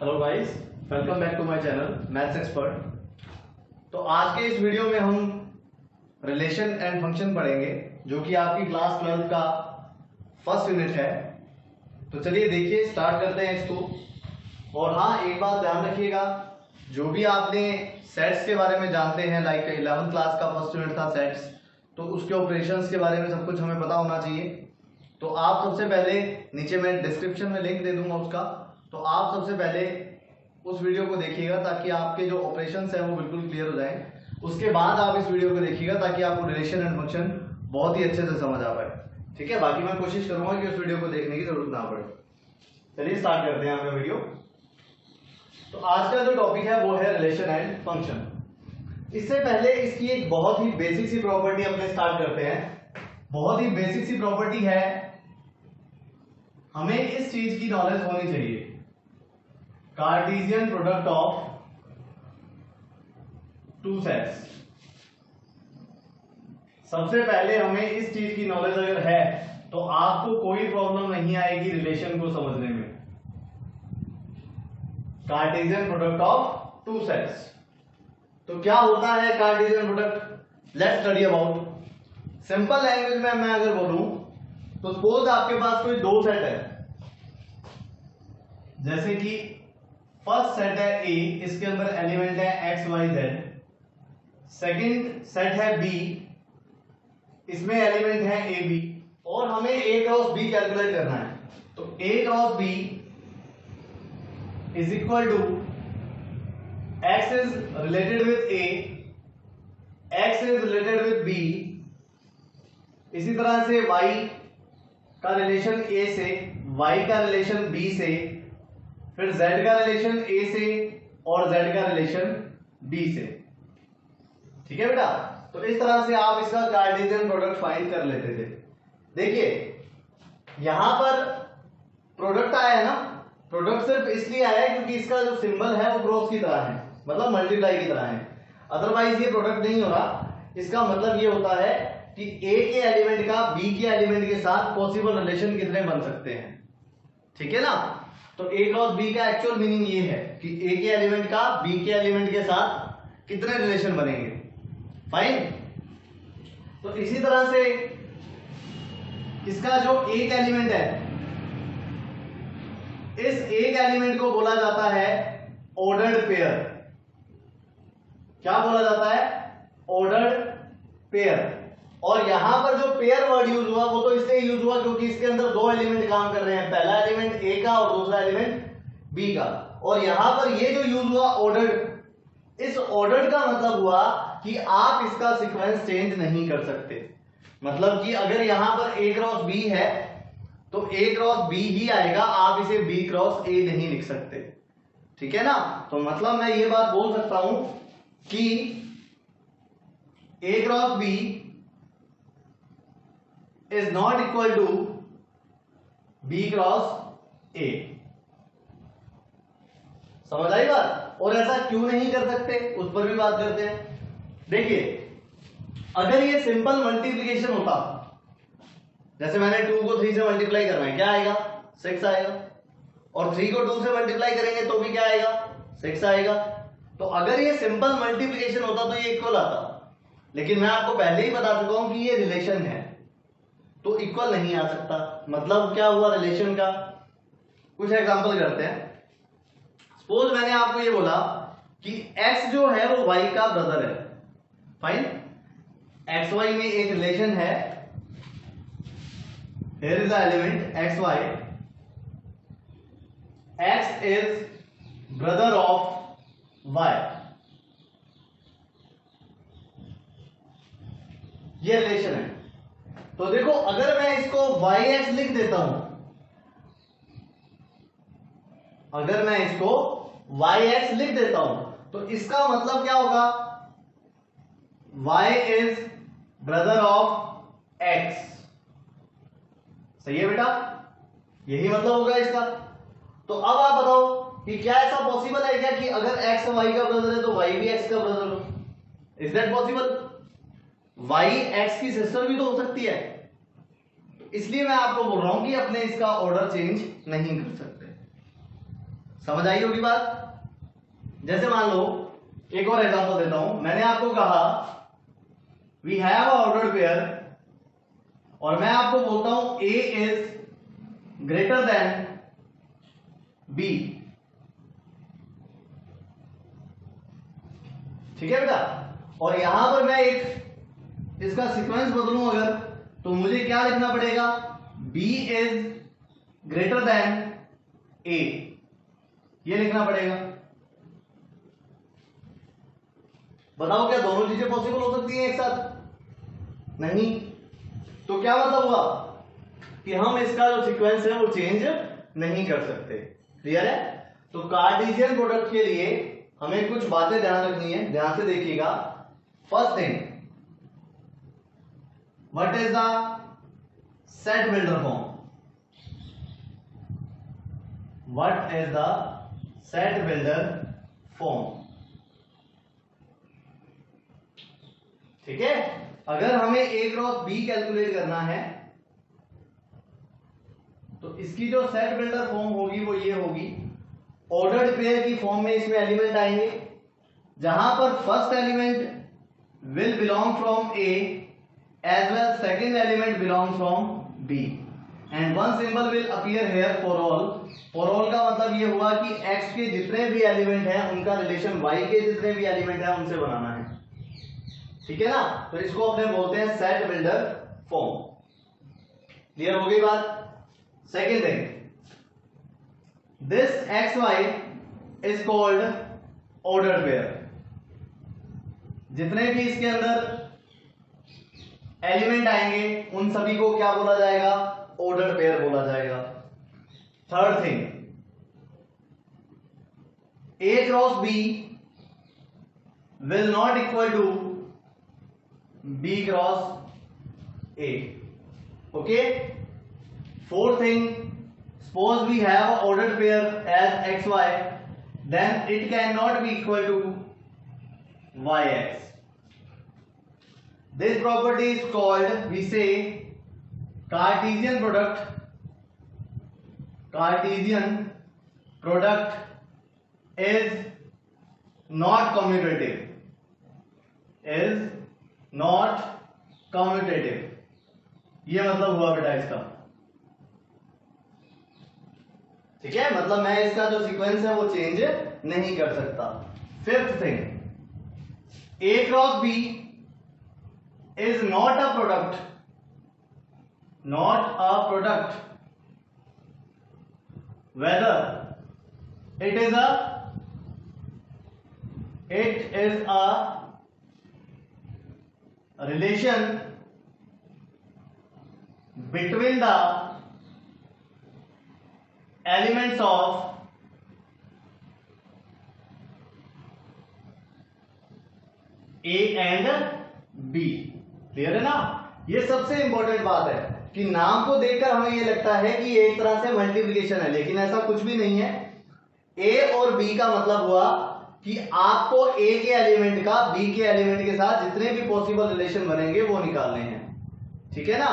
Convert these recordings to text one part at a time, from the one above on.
Hello guys, welcome back to my channel maths expert. तो आज के इस वीडियो में हम रिलेशन एंड फंक्शन पढ़ेंगे जो कि आपकी क्लास 12 का फर्स्ट यूनिट है। तो चलिए देखिए, स्टार्ट करते हैं इसको। और हाँ, एक बात ध्यान रखिएगा, जो भी आपने सेट्स के बारे में जानते हैं, लाइक 11th क्लास का फर्स्ट यूनिट था सेट्स, तो उसके ऑपरेशंस के बारे में सब कुछ हमें पता होना चाहिए। तो आप सबसे पहले, नीचे मैं डिस्क्रिप्शन में लिंक दे दूंगा उसका, तो आप सबसे पहले उस वीडियो को देखिएगा ताकि आपके जो ऑपरेशंस हैं वो बिल्कुल क्लियर हो जाएं। उसके बाद आप इस वीडियो को देखिएगा ताकि आपको रिलेशन एंड फंक्शन बहुत ही अच्छे से समझ आ पाए। ठीक है, बाकी मैं कोशिश करूंगा कि उस वीडियो को देखने की जरूरत ना पड़े। चलिए स्टार्ट करते हैं अपना वीडियो। तो आज का जो टॉपिक है वो है रिलेशन एंड फंक्शन। इससे पहले इसकी एक बहुत ही बेसिक सी प्रॉपर्टी अपने स्टार्ट करते हैं। बहुत ही बेसिक सी प्रॉपर्टी है, हमें इस चीज की नॉलेज होनी चाहिए, Cartesian product of two sets. सबसे पहले हमें इस चीज की नॉलेज अगर है तो आपको कोई प्रॉब्लम नहीं आएगी रिलेशन को समझने में। Cartesian product of two sets, तो क्या होता है Cartesian product? Let's study about. Simple language में मैं अगर बोलूं तो सपोज आपके पास कोई दो सेट है, जैसे कि फर्स्ट सेट है ए, इसके अंदर एलिमेंट है x y z. Second set है बी, इसमें एलिमेंट है ए बी, और हमें ए क्रॉस बी कैलकुलेट करना है। तो A cross B is equal to X is related with A, X is related with B, इसी तरह से y का रिलेशन a से, y का रिलेशन b से, फिर z का रिलेशन a से और z का रिलेशन b से। ठीक है बेटा, तो इस तरह से आप इसका कार्टेशियन प्रोडक्ट फाइंड कर लेते थे। देखिए यहां पर प्रोडक्ट आया है ना, प्रोडक्ट सिर्फ इसलिए आया है क्योंकि इसका जो सिंबल है वो क्रॉस की तरह है, मतलब मल्टीप्लाई की तरह है। अदरवाइज ये प्रोडक्ट नहीं हो रहा। इसका मतलब ये होता है कि a के एलिमेंट का b के एलिमेंट के साथ पॉसिबल रिलेशन कितने बन सकते हैं। ठीक है ना, तो a क्रॉस b का एक्चुअल मीनिंग ये है कि a के एलिमेंट का b के एलिमेंट के साथ कितने रिलेशन बनेंगे। फाइन। तो इसी तरह से इसका जो एक एलिमेंट है, इस एक एलिमेंट को बोला जाता है ऑर्डर्ड पेयर। क्या बोला जाता है? Ordered pair. और यहां पर जो पेयर वर्ड यूज हुआ वो तो इसलिए यूज हुआ क्योंकि इसके अंदर दो एलिमेंट काम कर रहे हैं, पहला एलिमेंट ए का और दूसरा एलिमेंट बी का। और यहां पर ये जो यूज हुआ ऑर्डर्ड, इस ऑर्डर्ड का मतलब हुआ कि आप इसका सीक्वेंस चेंज नहीं कर सकते। मतलब कि अगर यहां पर ए क्रॉस बी है तो ए क्रॉस बी ही आएगा, आप इसे बी क्रॉस ए नहीं लिख सकते। ठीक है ना, तो मतलब मैं ये बात बोल सकता हूं कि A cross B is not equal to B cross A. समझ आई बात? और ऐसा क्यों नहीं कर सकते उस पर भी बात करते हैं। देखिए अगर ये सिंपल मल्टीप्लिकेशन होता, जैसे मैंने 2 को 3 से मल्टीप्लाई करना है, क्या आएगा? 6 आएगा। और 3 को 2 से मल्टीप्लाई करेंगे तो भी क्या आएगा? 6 आएगा। तो अगर ये सिंपल मल्टीप्लिकेशन होता तो ये इक्वल आता, लेकिन मैं आपको पहले ही बता चुका हूं कि ये रिलेशन है तो इक्वल नहीं आ सकता। मतलब क्या हुआ रिलेशन का? कुछ एग्जांपल करते हैं। सपोज मैंने आपको ये बोला कि x जो है वो y का ब्रदर है। फाइन, एक्स वाई में एक रिलेशन है, here is the element xy, x is brother of y। ये रिलेशन है। तो देखो अगर मैं इसको yx लिख देता हूं, अगर मैं इसको yx लिख देता हूं तो इसका मतलब क्या होगा? y is brother of x। सही है बेटा, यही मतलब होगा इसका। तो अब आप बताओ कि क्या ऐसा पॉसिबल है क्या कि अगर x y का ब्रदर है तो y भी x का ब्रदर हो? Is that possible? y x की सिस्टर भी तो हो सकती है। इसलिए मैं आपको बोल रहा हूं कि अपने इसका ऑर्डर चेंज नहीं कर सकते। समझ आई होगी बात। जैसे मान लो एक और एग्जांपल देता हूं, मैंने आपको कहा we have a ordered pair और मैं आपको बोलता हूं a is greater than b. ठीक है बेटा, और यहां पर मैं एक इसका सीक्वेंस बदलूं अगर, तो मुझे क्या लिखना पड़ेगा, बी इज ग्रेटर देन ए, ये लिखना पड़ेगा। बताओ क्या दोनों चीजें पॉसिबल हो सकती हैं एक साथ? नहीं। तो क्या मतलब हुआ कि हम इसका जो सीक्वेंस है वो चेंज नहीं कर सकते। क्लियर है? तो कार्टेशियन प्रोडक्ट के लिए हमें कुछ बातें ध्यान रखनी है, ध्यान से देखिएगा। First thing, what is the set builder form? What is the set builder form? ठीक है, अगर हमें A क्रॉस B कैलकुलेट करना है तो इसकी जो सेट बिल्डर फॉर्म होगी वो ये होगी। ऑर्डर्ड पेयर की फॉर्म में इसमें एलिमेंट आएंगे, जहां पर first element will belong from A as well second element belong from B and one symbol will appear here for all. For all का मतलब ये हुआ कि X के जितने भी एलिमेंट हैं उनका रिलेशन Y के जितने भी एलिमेंट हैं उनसे बनाना है। ठीक है ना? तो इसको अपने बोलते हैं सेट बिल्डर फॉर्म। क्लियर हो गई बात? Second thing, this XY is called ordered pair. जितने भी इसके अंदर एलिमेंट आएंगे उन सभी को क्या बोला जाएगा? ऑर्डर्ड पेयर बोला जाएगा। Third thing, A cross B will not equal to B cross A. Okay. Fourth thing, suppose we have an ordered pair as XY, then it cannot be equal to YX. This property is called, we say, Cartesian product. Cartesian product is not commutative. Is not commutative. ये मतलब हुआ बेटा इसका। ठीक है, मतलब मैं इसका जो सीक्वेंस है वो चेंज नहीं कर सकता। Fifth thing, A cross B is not a product, not a product whether it is a relation between the elements of A and B। Clear है ना? ये सबसे इंपॉर्टेंट बात है कि नाम को देखकर हमें ये लगता है कि ये एक तरह से मल्टीप्लिकेशन है, लेकिन ऐसा कुछ भी नहीं है। A और B का मतलब हुआ कि आपको A के एलिमेंट का B के एलिमेंट के साथ जितने भी पॉसिबल रिलेशन बनेंगे वो निकालने हैं। ठीक है ना?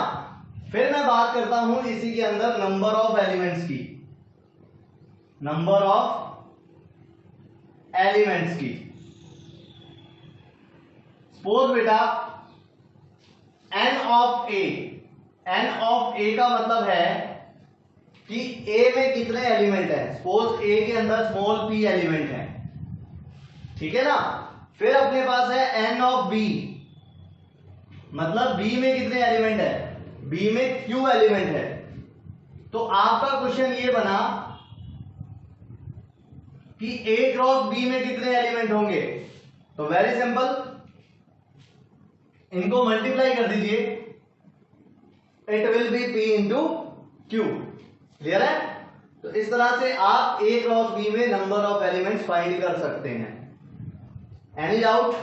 फिर मैं बात करता हूं इसी के अंदर नंबर ऑफ एलिमेंट्स की, नंबर ऑफ एलिमेंट्स की। सपोज बेटा n ऑफ A का मतलब है कि A में कितने एलिमेंट हैं। सपोज A के अंदर स्मॉल p एलिमेंट है, ठीक है ना? फिर अपने पास है n ऑफ B, मतलब B में कितने एलिमेंट है? B में q एलिमेंट है। तो आपका क्वेश्चन ये बना कि A क्रॉस B में कितने एलिमेंट होंगे? तो वेरी सिंपल, इनको मल्टीप्लाई कर दीजिए, it will be P into Q। Clear है? तो इस तरह से आप A क्रॉस B में नंबर ऑफ एलिमेंट्स फाइंड कर सकते हैं। Any doubt?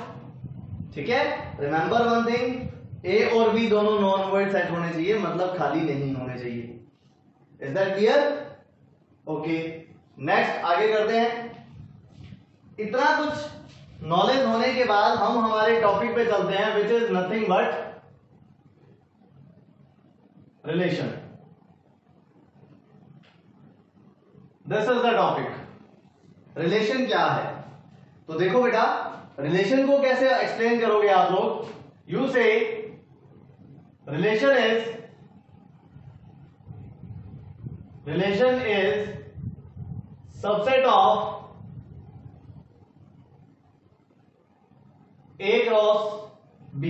ठीक है, रिमेंबर वन थिंग, A और B दोनों नॉन वॉइड सेट होने चाहिए, मतलब खाली नहीं होने चाहिए। Is that clear? Okay, next आगे करते हैं। इतना कुछ नॉलेज होने के बाद हम हमारे टॉपिक पे चलते हैं, which is nothing but relation. This is the topic. Relation क्या है। तो देखो बेटा, रिलेशन को कैसे एक्सप्लेन करोगे आप लोग। यू से relation is subset of A cross B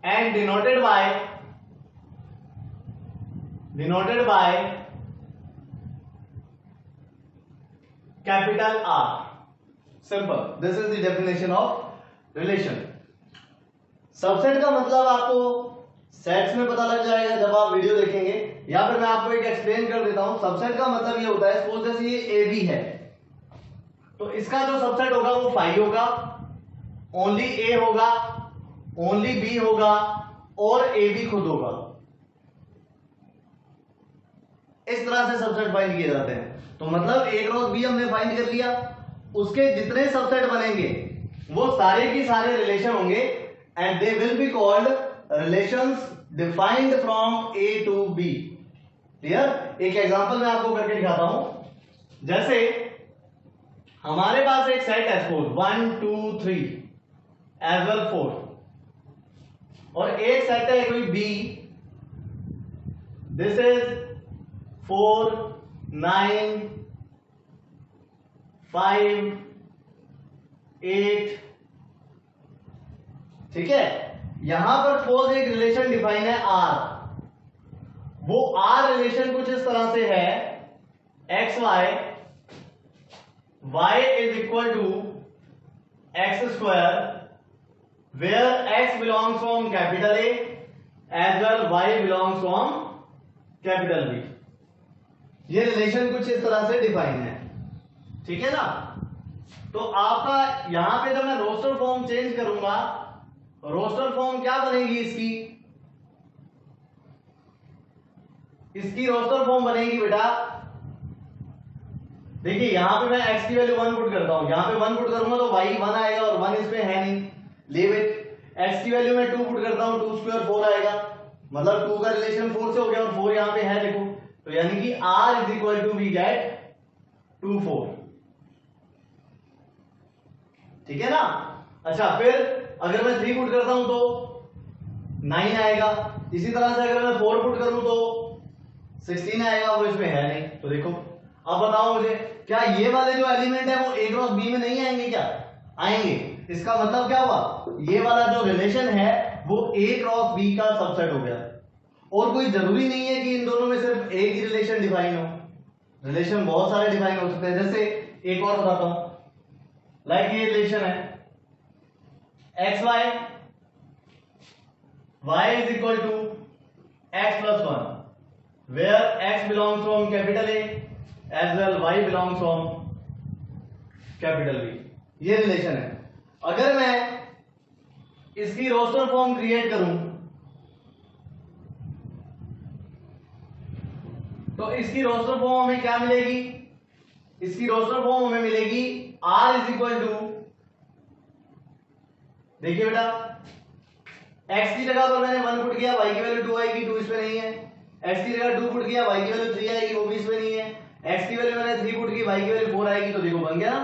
and denoted by capital R. Simple. This is the definition of relation. Subset का मतलब आपको सेट्स में पता लग जाएगा जब आप वीडियो देखेंगे, या फिर मैं आपको एक एक्सप्लेन कर देता हूं। सबसेट का मतलब ये होता है, सपोज जैसे ये AB है, तो इसका जो सबसेट होगा वो फाई होगा, ओनली ए होगा, ओनली बी होगा और ए बी खुद होगा। इस तरह से सबसेट फाइंड किए जाते हैं। तो मतलब ए क्रॉस बी हमने फाइंड कर लिया, उसके जितने सबसेट बनेंगे वो सारे की सारे रिलेशन होंगे and they will be called relations defined from a to b. Clear. एक एग्जांपल मैं आपको करके दिखाता हूं। जैसे हमारे पास एक सेट है, सपोज 1 2 3 एज वेल 4, और एक सेट है कोई बी, दिस इज 4 9 5 8। ठीक है। यहां पर सपोज एक रिलेशन डिफाइन है आर। वो आर रिलेशन कुछ इस तरह से है, x y is equal to x square, where x belongs from capital A as well y belongs from capital B। ये रिलेशन कुछ इस तरह से डिफाइन है। ठीक है ना। तो आपका यहां पे जब मैं रोस्टर फॉर्म चेंज करूंगा, रोस्टर फॉर्म क्या बनेगी इसकी रोस्टर फॉर्म बनेगी बेटा, देखिए यहां पे मैं x की वैल्यू 1 पुट करता हूं, यहां पे 1 पुट करूंगा तो y 1 आएगा और 1 इसमें है नहीं, लीव इट। x की वैल्यू में 2 पुट करता हूं, 2 स्क्वायर 4 आएगा, मतलब 2 का रिलेशन 4 से हो गया और 4 यहां पे है देखो, तो यानी कि r is equal to we get 2 4। ठीक है ना। अच्छा, फिर अगर मैं 3 पुट करता हूं तो 9 आएगा, इसी तरह से अगर मैं 4 पुट करूं तो 16 आएगा, वो इसमें है नहीं। तो देखो अब बताओ मुझे, क्या ये वाले जो एलिमेंट है वो ए क्रॉस बी में नहीं आएंगे? क्या आएंगे। इसका मतलब क्या हुआ, ये वाला जो रिलेशन है वो ए क्रॉस बी का सबसेट हो गया। और कोई जरूरी नहीं है कि इन दोनों में सिर्फ एक ही रिलेशन डिफाइन हो, रिलेशन बहुत सारे डिफाइन हो सकते हैं। जैसे एक और बताता हूं, लाइक ये रिलेशन है x y is equal to x plus 1, where x belongs from capital a as well y belongs from capital b. ये रिलेशन है। अगर मैं इसकी रोस्टर फॉर्म क्रिएट करूं तो इसकी रोस्टर फॉर्म हमें क्या मिलेगी, इसकी रोस्टर फॉर्म हमें मिलेगी r इज इक्वल टू, देखिए बेटा x की जगह पर मैंने 1 पुट किया, y की वैल्यू 2 आएगी, 2 इसमें नहीं है। x की जगह 2 पुट किया, y की वैल्यू 3 आएगी, वो भी इसमें नहीं है। x की वैल्यू मैंने 3 पुट की, y की वैल्यू 4 आएगी, तो देखो बन गया ना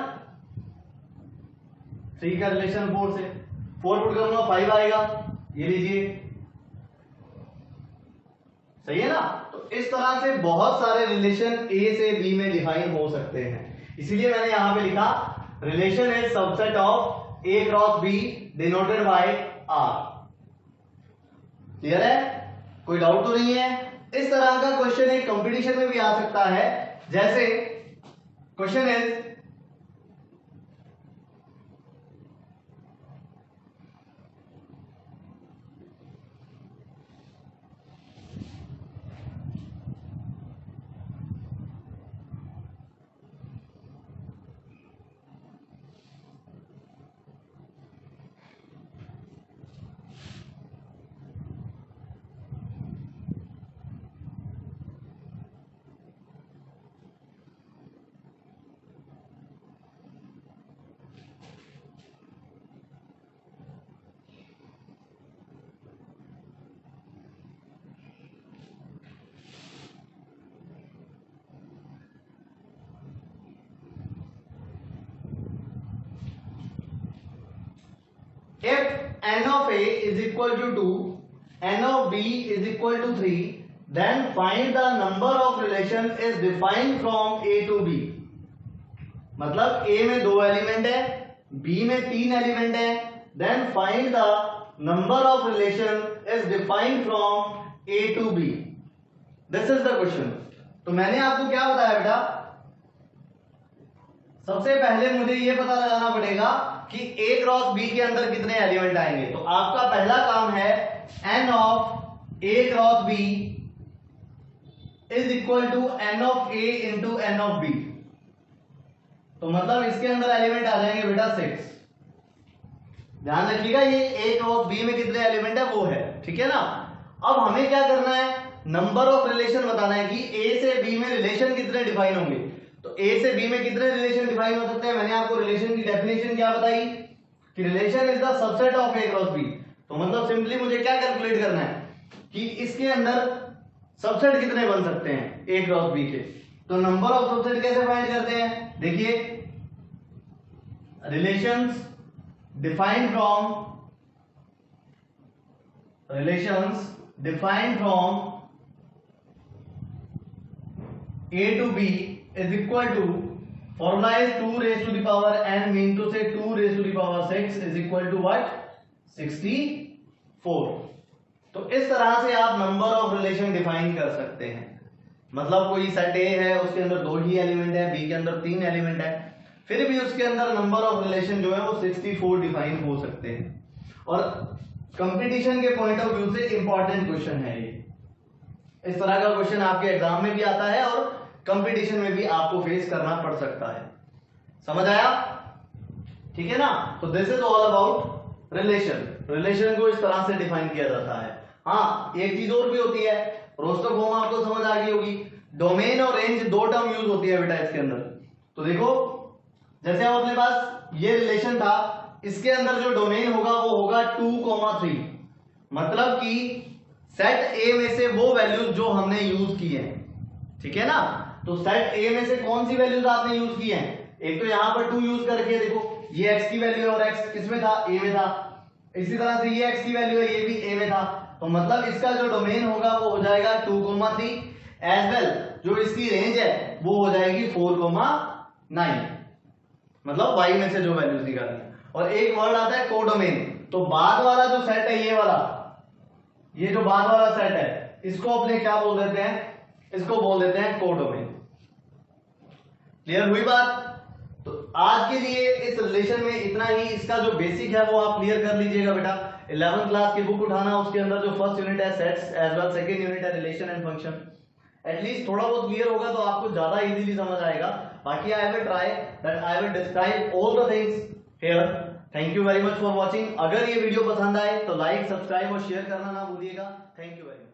3 का रिलेशन 4 से। 4 पुट करूंगा 5 आएगा, ये लीजिए, सही है ना। तो इस तरह से बहुत सारे रिलेशन a से b में डिफाइन हो सकते हैं, इसीलिए मैंने यहां पे लिखा relation is subset of a cross b denoted by r। Clear है, कोई डाउट तो नहीं है। इस तरह का क्वेश्चन एक कंपटीशन में भी आ सकता है, जैसे question is if n of a is equal to 2, n of b is equal to 3, then find the number of relation is defined from a to b. मतलब a में 2 एलिमेंट है, b में 3 element है, then find the number of relation is defined from a to b. This is the question. तो मैंने आपको क्या बताया बेटा, सबसे पहले मुझे ये पता लगाना पड़ेगा कि a क्रॉस b के अंदर कितने एलिमेंट आएंगे। तो आपका पहला काम है n of a cross b is equal to n of a into n of b। तो मतलब इसके अंदर एलिमेंट आ जाएंगे बेटा 6। ध्यान रखिएगा ये a क्रॉस b में कितने एलिमेंट है वो है, ठीक है ना। अब हमें क्या करना है, नंबर ऑफ रिलेशन बताना है कि a से b में रिलेशन कितने डिफाइन होंगे। तो a से b में कितने रिलेशन डिफाइन हो सकते हैं। मैंने आपको रिलेशन की डेफिनेशन क्या बताई कि relation is the subset of a cross b। तो मतलब सिंपली मुझे क्या कैलकुलेट करना है कि इसके अंदर सबसेट कितने बन सकते हैं a क्रॉस b के। तो नंबर ऑफ सबसेट कैसे फाइंड करते हैं, देखिए relations defined from a to b is equal to, formula is 2 raised to the power n, mean to say 2 raised to the power 6 is equal to what, 64। तो इस तरह से आप number of relation define कर सकते हैं। मतलब कोई सेट A है, उसके अंदर 2 ही एलिमेंट है, B के अंदर 3 एलिमेंट है, फिर भी उसके अंदर नंबर ऑफ रिलेशन जो है वो 64 डिफाइन हो सकते हैं। और कंपटीशन के पॉइंट ऑफ व्यू से इंपॉर्टेंट क्वेश्चन है ये। इस तरह का क्वेश्चन आपके एग्जाम में भी आता है और कंपटीशन में भी आपको फेस करना पड़ सकता है। समझ आया, ठीक है ना। तो this is all about relation को इस तरह से डिफाइन किया जाता है। हाँ, एक चीज और भी होती है, रोस्टर फॉर्म आपको समझ आ गई होगी। डोमेन और रेंज 2 टर्म यूज होती है बेटा इसके अंदर। तो देखो जैसे अब अपने पास ये रिलेशन था, इसके अंदर जो डोमेन होगा वो होगा 2,3। मतलब कि सेट ए में से वो वैल्यूज जो हमने यूज की है, ठीक है ना। तो सेट ए में से कौन सी वैल्यूज आपने यूज की हैं, एक तो यहां पर 2 यूज करके देखो ये x की वैल्यू है और x किसमें था, a में था। इसी तरह से ये x की वैल्यू है, ये भी a में था। तो मतलब इसका जो डोमेन होगा वो हो जाएगा 2,3। एज वेल जो इसकी रेंज है वो हो जाएगी 4,9। मतलब y में से जो वैल्यूज निकालनी है। और एक वर्ड आता है कोडोमेन। तो बाद वाला जो सेट है, ये वाला, ये जो बाद वाला सेट है, इसको अपने क्या बोल देते हैं, इसको बोल देते हैं कोडोमेन। क्लियर हुई बात। तो आज के लिए इस रिलेशन में इतना ही। इसका जो बेसिक है वो आप क्लियर कर लीजिएगा बेटा। 11th क्लास की बुक उठाना, उसके अंदर जो फर्स्ट यूनिट है sets, as well second unit है रिलेशन एंड फंक्शन। एटलीस्ट थोड़ा बहुत क्लियर होगा तो आपको ज्यादा इजीली समझ आएगा। बाकी I will try that I will describe all the things here. Thank you very much for watching. अगर ये वीडियो पसंद आए तो लाइक, सब्सक्राइब और शेयर करना ना भूलिएगा। Thank you very much.